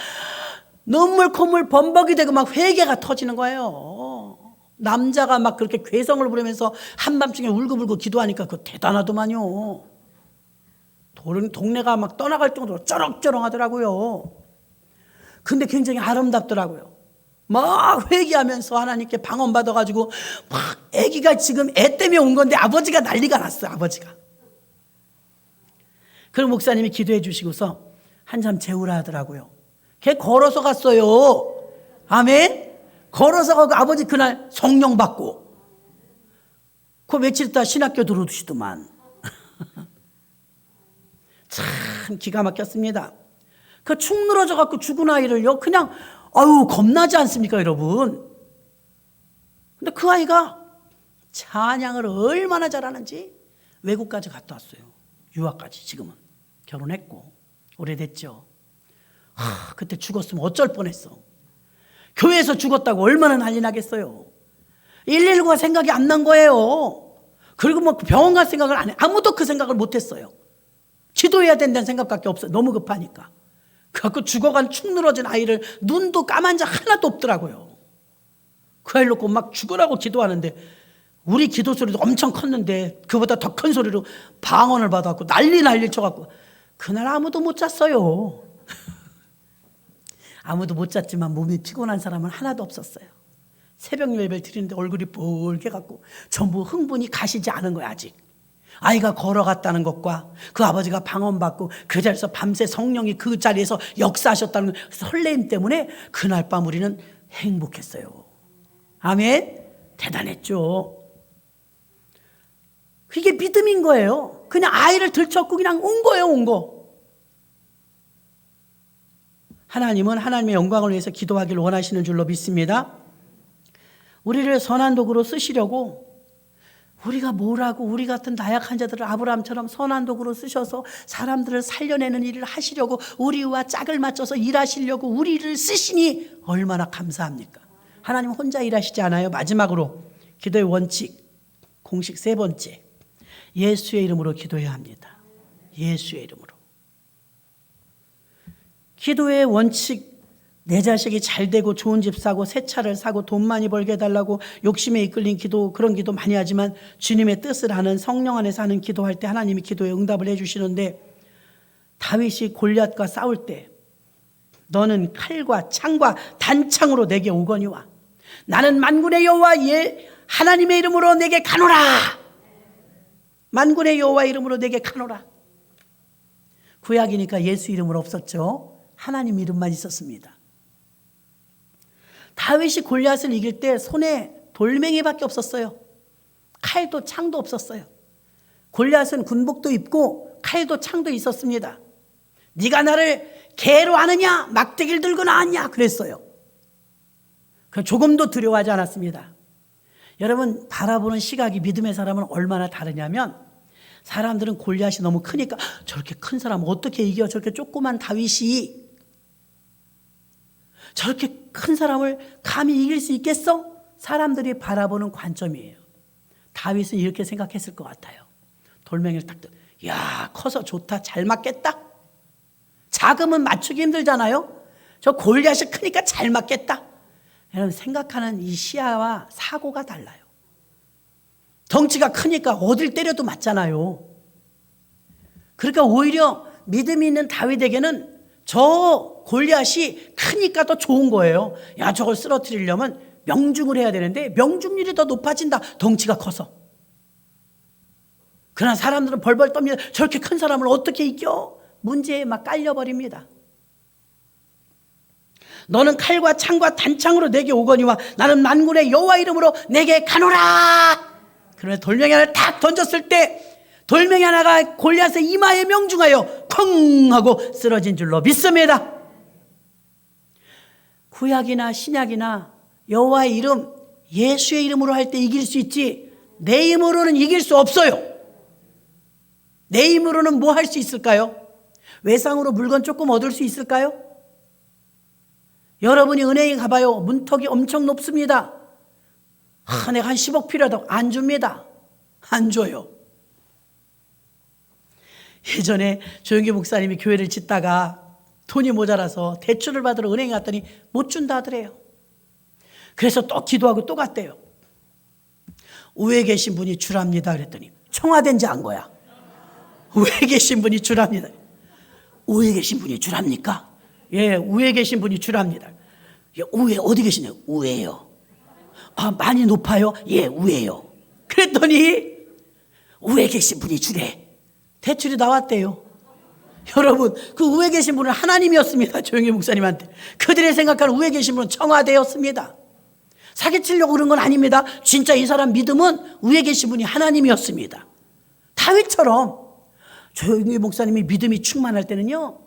눈물 콧물 범벅이 되고 막 회개가 터지는 거예요. 남자가 막 그렇게 괴성을 부르면서 한밤중에 울고불고 기도하니까 그거 대단하더만요. 동네가 막 떠나갈 정도로 쩌렁쩌렁 하더라고요. 근데 굉장히 아름답더라고요. 막 회개하면서 하나님께 방언 받아가지고 막 아기가 지금 애 때문에 온 건데 아버지가 난리가 났어요. 아버지가. 그럼 목사님이 기도해 주시고서 한참 재우라 하더라고요. 걔 걸어서 갔어요. 아멘. 걸어서 가고 아버지 그날 성령 받고 그 며칠 있다 신학교 들어오시더만. 참 기가 막혔습니다. 그 축 늘어져 갖고 죽은 아이를요 그냥 아유 겁나지 않습니까 여러분. 근데 그 아이가 찬양을 얼마나 잘하는지 외국까지 갔다 왔어요. 유학까지. 지금은 결혼했고 오래됐죠. 그때 죽었으면 어쩔 뻔했어. 교회에서 죽었다고 얼마나 난리 나겠어요. 119가 생각이 안 난 거예요. 그리고 뭐 병원 갈 생각을 안 해. 아무도 그 생각을 못 했어요. 기도해야 된다는 생각밖에 없어요. 너무 급하니까. 그래갖고 죽어간 축 늘어진 아이를 눈도 까만 자 하나도 없더라고요. 그 아이를 놓고 막 죽으라고 기도하는데 우리 기도 소리도 엄청 컸는데 그보다 더 큰 소리로 방언을 받아갖고 난리 쳐갖고 그날 아무도 못 잤어요. 아무도 못 잤지만 몸이 피곤한 사람은 하나도 없었어요. 새벽 예배를 드리는데 얼굴이 붉게 갖고 전부 흥분이 가시지 않은 거야 아직. 아이가 걸어갔다는 것과 그 아버지가 방언받고 그 자리에서 밤새 성령이 그 자리에서 역사하셨다는 설레임 때문에 그날 밤 우리는 행복했어요. 아멘. 대단했죠. 그게 믿음인 거예요. 그냥 아이를 들쳤고 그냥 온 거예요. 온 거. 하나님은 하나님의 영광을 위해서 기도하기를 원하시는 줄로 믿습니다. 우리를 선한 도구로 쓰시려고 우리가 뭐라고 우리 같은 나약한 자들을 아브라함처럼 선한 도구로 쓰셔서 사람들을 살려내는 일을 하시려고 우리와 짝을 맞춰서 일하시려고 우리를 쓰시니 얼마나 감사합니까? 하나님 혼자 일하시지 않아요. 마지막으로 기도의 원칙 공식 3번째 예수의 이름으로 기도해야 합니다. 예수의 이름으로. 기도의 원칙 내 자식이 잘 되고 좋은 집 사고 새 차를 사고 돈 많이 벌게 해달라고 욕심에 이끌린 기도 그런 기도 많이 하지만 주님의 뜻을 아는 성령 안에서 하는 기도할 때 하나님이 기도에 응답을 해주시는데 다윗이 골리앗과 싸울 때 너는 칼과 창과 단창으로 내게 오거니와 나는 만군의 여호와 하나님의 이름으로 내게 가노라. 만군의 여호와 이름으로 내게 가노라. 구약이니까 예수 이름으로 없었죠. 하나님 이름만 있었습니다. 다윗이 골리앗을 이길 때 손에 돌멩이밖에 없었어요. 칼도 창도 없었어요. 골리앗은 군복도 입고 칼도 창도 있었습니다. 네가 나를 개로 아느냐 막대기를 들고 나왔냐 그랬어요. 조금도 두려워하지 않았습니다. 여러분 바라보는 시각이 믿음의 사람은 얼마나 다르냐면 사람들은 골리앗이 너무 크니까 저렇게 큰 사람 어떻게 이겨 저렇게 조그만 다윗이 저렇게 큰 사람을 감히 이길 수 있겠어? 사람들이 바라보는 관점이에요. 다윗은 이렇게 생각했을 것 같아요. 돌멩이를 딱 들어. 야 커서 좋다 잘 맞겠다. 작으면 맞추기 힘들잖아요. 저 골리앗이 크니까 잘 맞겠다. 여러분 생각하는 이 시야와 사고가 달라요. 덩치가 크니까 어딜 때려도 맞잖아요. 그러니까 오히려 믿음이 있는 다윗에게는 저 골리앗이 크니까 더 좋은 거예요. 야 저걸 쓰러뜨리려면 명중을 해야 되는데 명중률이 더 높아진다. 덩치가 커서. 그러나 사람들은 벌벌 떱니다. 저렇게 큰 사람을 어떻게 이겨? 문제에 막 깔려버립니다. 너는 칼과 창과 단창으로 내게 오거니와 나는 만군의 여호와 이름으로 내게 가노라. 그러면 돌멩이 하나를 탁 던졌을 때 돌멩이 하나가 골리앗의 이마에 명중하여 쿵 하고 쓰러진 줄로 믿습니다. 구약이나 신약이나 여호와의 이름 예수의 이름으로 할 때 이길 수 있지 내 힘으로는 이길 수 없어요. 내 힘으로는 뭐 할 수 있을까요? 외상으로 물건 조금 얻을 수 있을까요? 여러분이 은행에 가봐요. 문턱이 엄청 높습니다. 내가 한 10억 필요하다고 안 줍니다. 안 줘요. 예전에 조영기 목사님이 교회를 짓다가 돈이 모자라서 대출을 받으러 은행에 갔더니 못 준다 하더래요. 그래서 또 기도하고 또 갔대요. 우에 계신 분이 주랍니다 그랬더니 청와대인지 안 거야. 우에 계신 분이 주랍니다. 우에 계신 분이 주랍니까? 예, 우에 계신 분이 주랍니다. 우에 어디 계시냐고. 우에요. 아, 많이 높아요? 예, 우에요. 그랬더니 우에 계신 분이 주래. 대출이 나왔대요. 여러분, 그 우에 계신 분은 하나님이었습니다. 조영희 목사님한테. 그들이 생각하는 우에 계신 분은 청와대였습니다. 사기치려고 그런 건 아닙니다. 진짜 이 사람 믿음은 우에 계신 분이 하나님이었습니다. 다윗처럼 조영희 목사님이 믿음이 충만할 때는요,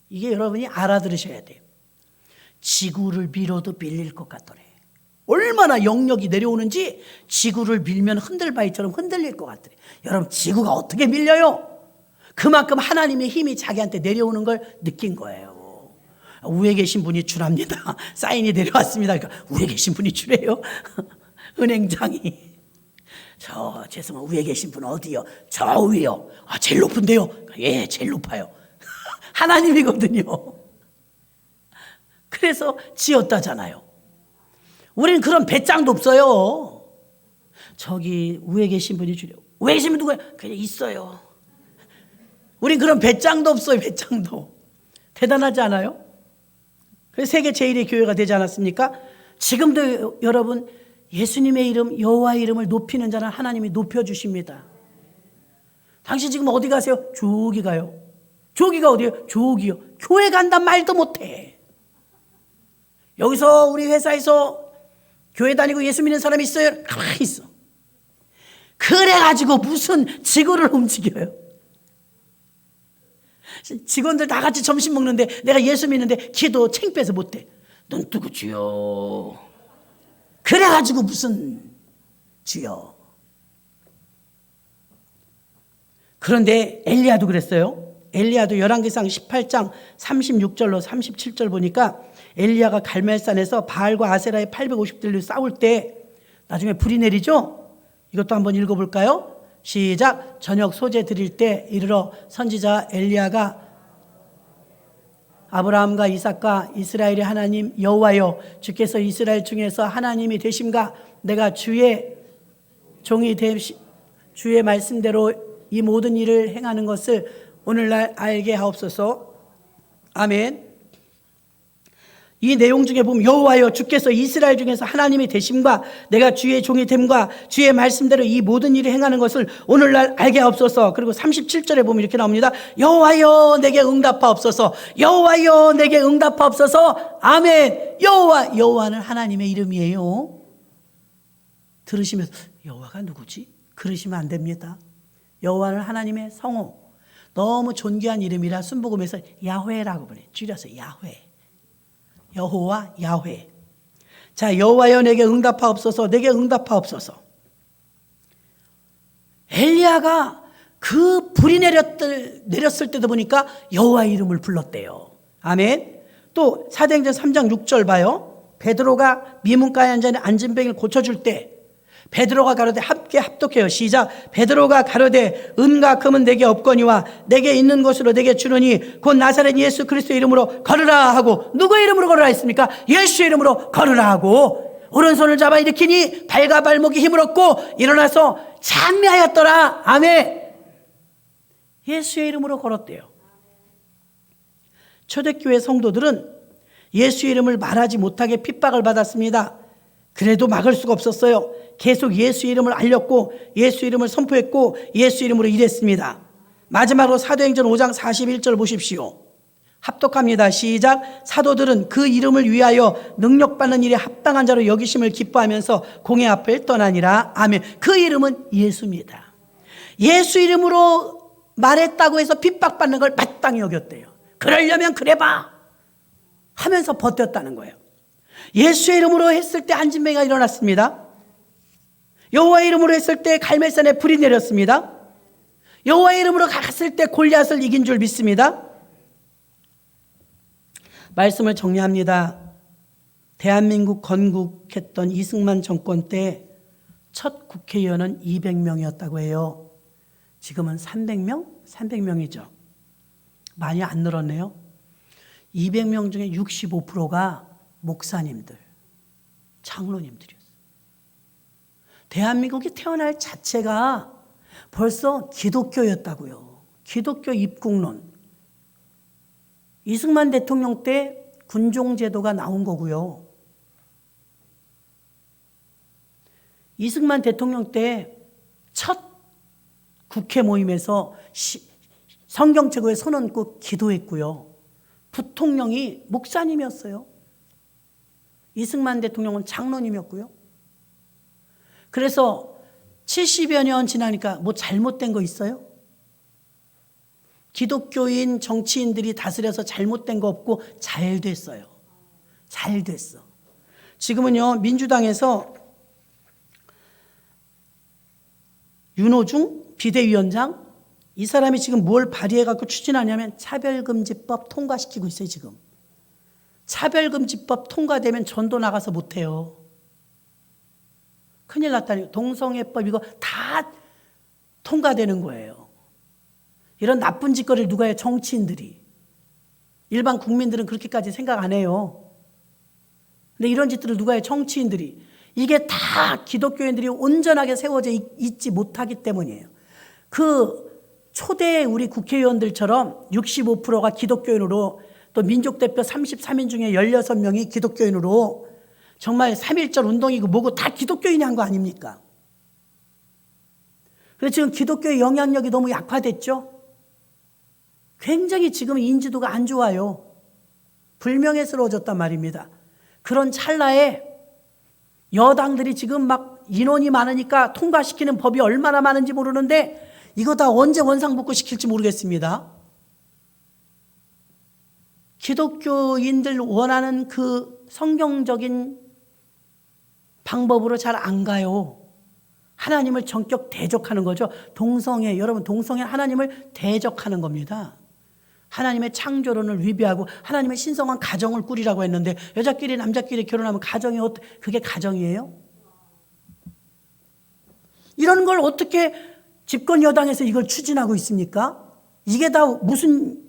이게 여러분이 알아들으셔야 돼요. 지구를 밀어도 밀릴 것 같더래. 얼마나 영역이 내려오는지 지구를 밀면 흔들바위처럼 흔들릴 것 같더래. 여러분, 지구가 어떻게 밀려요? 그만큼 하나님의 힘이 자기한테 내려오는 걸 느낀 거예요. 위에 계신 분이 주랍니다. 사인이 내려왔습니다. 그러니까 위에 계신 분이 주래요. 은행장이. 죄송합니다. 위에 계신 분 어디요? 저 위요. 아, 제일 높은데요? 예, 제일 높아요. 하나님이거든요. 그래서 지었다잖아요. 우리는 그런 배짱도 없어요. 저기 위에 계신 분이 주래요. 위에 계신 분 누구예요? 그냥 있어요. 우린 그런 배짱도 없어요. 배짱도. 대단하지 않아요? 그래서 세계 제1의 교회가 되지 않았습니까? 지금도 여러분, 예수님의 이름, 여호와의 이름을 높이는 자는 하나님이 높여주십니다. 당신 지금 어디 가세요? 저기 가요. 저기가 어디예요? 저기요. 교회 간단 말도 못해. 여기서 우리 회사에서 교회 다니고 예수 믿는 사람이 있어요? 가만히 있어. 그래가지고 무슨 지구를 움직여요? 직원들 다 같이 점심 먹는데 내가 예수 믿는데 기도 창피해서 못해. 눈 뜨고 주여. 그래가지고 무슨 주여. 그런데 엘리야도 그랬어요. 엘리야도 열왕기상 18장 36절로 37절 보니까 엘리야가 갈멜산에서 바알과 아세라의 850들로 싸울 때 나중에 불이 내리죠. 이것도 한번 읽어볼까요? 시작. 저녁 소재 드릴 때 이르러 선지자 엘리야가 아브라함과 이삭과 이스라엘의 하나님 여호와여, 주께서 이스라엘 중에서 하나님이 되심과 내가 주의 종이 주의 말씀대로 이 모든 일을 행하는 것을 오늘날 알게 하옵소서. 아멘. 이 내용 중에 보면 여호와여, 주께서 이스라엘 중에서 하나님이 되심과 내가 주의 종이 됨과 주의 말씀대로 이 모든 일을 행하는 것을 오늘날 알게 하옵소서. 그리고 37절에 보면 이렇게 나옵니다. 여호와여, 내게 응답하옵소서. 여호와여, 내게 응답하옵소서. 아멘. 여호와는 하나님의 이름이에요. 들으시면서 여호와가 누구지? 그러시면 안 됩니다. 여호와는 하나님의 성호, 너무 존귀한 이름이라 순복음에서 야훼라고 부르요. 줄여서 야훼. 여호와 야훼. 자, 여호와여, 내게 응답하옵소서. 내게 응답하옵소서. 엘리야가 그 불이 내렸을 때도 보니까 여호와의 이름을 불렀대요. 아멘. 또 사도행전 3장 6절 봐요. 베드로가 미문가에 앉은 병을 고쳐줄 때 베드로가 가로되 함께 합독해요. 시작. 베드로가 가로되 은과 금은 내게 없거니와 내게 있는 것으로 내게 주노니 곧 나사렛 예수 그리스도의 이름으로 걸으라 하고. 누구의 이름으로 걸으라 했습니까? 예수의 이름으로 걸으라 하고 오른손을 잡아 일으키니 발과 발목이 힘을 얻고 일어나서 찬미하였더라. 아멘. 예수의 이름으로 걸었대요. 초대교회 성도들은 예수의 이름을 말하지 못하게 핍박을 받았습니다. 그래도 막을 수가 없었어요. 계속 예수 이름을 알렸고 예수 이름을 선포했고 예수 이름으로 일했습니다. 마지막으로 사도행전 5장 41절 보십시오. 합독합니다. 시작. 사도들은 그 이름을 위하여 능력받는 일에 합당한 자로 여기심을 기뻐하면서 공회 앞을 떠나니라. 아멘. 그 이름은 예수입니다. 예수 이름으로 말했다고 해서 핍박받는 걸 마땅히 여겼대요. 그러려면 그래봐 하면서 버텼다는 거예요. 예수의 이름으로 했을 때 안진뱅이가 일어났습니다. 여호와의 이름으로 했을 때 갈멜산에 불이 내렸습니다. 여호와의 이름으로 갔을 때 골리앗을 이긴 줄 믿습니다. 말씀을 정리합니다. 대한민국 건국했던 이승만 정권 때 첫 국회의원은 200명이었다고 해요. 지금은 300명? 300명이죠. 많이 안 늘었네요. 200명 중에 65%가 목사님들, 장로님들이었어요. 대한민국이 태어날 자체가 벌써 기독교였다고요. 기독교 입국론. 이승만 대통령 때 군종제도가 나온 거고요. 이승만 대통령 때 첫 국회 모임에서 성경 최고의 손 얹고 기도했고요. 부통령이 목사님이었어요. 이승만 대통령은 장로님이었고요. 그래서 70여 년 지나니까 뭐 잘못된 거 있어요? 기독교인 정치인들이 다스려서 잘못된 거 없고 잘 됐어요. 잘 됐어. 지금은요, 민주당에서 윤호중 비대위원장, 이 사람이 지금 뭘 발의해갖고 추진하냐면 차별금지법 통과시키고 있어요, 지금. 차별금지법 통과되면 전도 나가서 못해요. 큰일 났다니. 동성애법 이거 다 통과되는 거예요. 이런 나쁜 짓거리를 누가 해요? 정치인들이. 일반 국민들은 그렇게까지 생각 안 해요. 근데 이런 짓들을 누가 해요? 정치인들이. 이게 다 기독교인들이 온전하게 세워져 있지 못하기 때문이에요. 그 초대 우리 국회의원들처럼 65%가 기독교인으로, 또 민족대표 33인 중에 16명이 기독교인으로, 정말 3.1절 운동이고 뭐고 다 기독교인이 한 거 아닙니까? 근데 지금 기독교의 영향력이 너무 약화됐죠? 굉장히 지금 인지도가 안 좋아요. 불명예스러워졌단 말입니다. 그런 찰나에 여당들이 지금 막 인원이 많으니까 통과시키는 법이 얼마나 많은지 모르는데 이거 다 언제 원상복구 시킬지 모르겠습니다. 기독교인들 원하는 그 성경적인 방법으로 잘 안 가요. 하나님을 전격 대적하는 거죠. 동성애, 여러분 동성애 하나님을 대적하는 겁니다. 하나님의 창조론을 위배하고 하나님의 신성한 가정을 꾸리라고 했는데 여자끼리 남자끼리 결혼하면 가정이 그게 가정이에요? 이런 걸 어떻게 집권 여당에서 이걸 추진하고 있습니까? 이게 다 무슨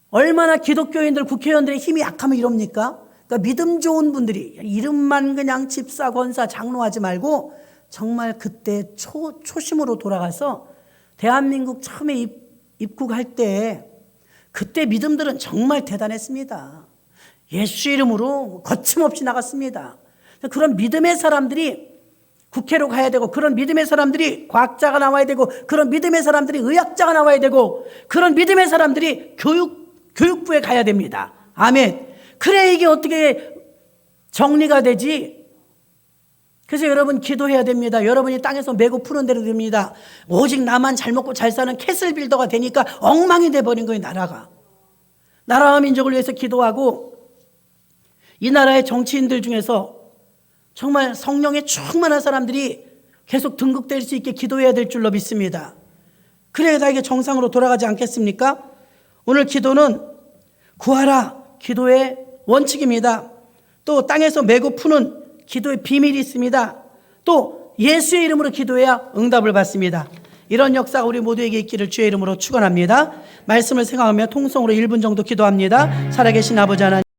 얼마나 기독교인들 국회의원들의 힘이 약하면 이럽니까? 그러니까 믿음 좋은 분들이 이름만 그냥 집사 권사 장로하지 말고 정말 그때 초심으로 돌아가서 대한민국 처음에 입국할 때 그때 믿음들은 정말 대단했습니다. 예수 이름으로 거침없이 나갔습니다. 그런 믿음의 사람들이 국회로 가야 되고, 그런 믿음의 사람들이 과학자가 나와야 되고, 그런 믿음의 사람들이 의학자가 나와야 되고, 그런 믿음의 사람들이 교육부에 가야 됩니다. 아멘. 그래 이게 어떻게 정리가 되지? 그래서 여러분 기도해야 됩니다. 여러분이 땅에서 메고 푸는 대로 됩니다. 오직 나만 잘 먹고 잘 사는 캐슬 빌더가 되니까 엉망이 돼버린 거예요. 나라와 민족을 위해서 기도하고, 이 나라의 정치인들 중에서 정말 성령에 충만한 사람들이 계속 등극될 수 있게 기도해야 될 줄로 믿습니다. 그래야 다 이게 정상으로 돌아가지 않겠습니까? 오늘 기도는 구하라 기도의 원칙입니다. 또 땅에서 메고 푸는 기도의 비밀이 있습니다. 또 예수의 이름으로 기도해야 응답을 받습니다. 이런 역사가 우리 모두에게 있기를 주의 이름으로 축원합니다. 말씀을 생각하며 통성으로 1분 정도 기도합니다. 살아계신 아버지 하나님,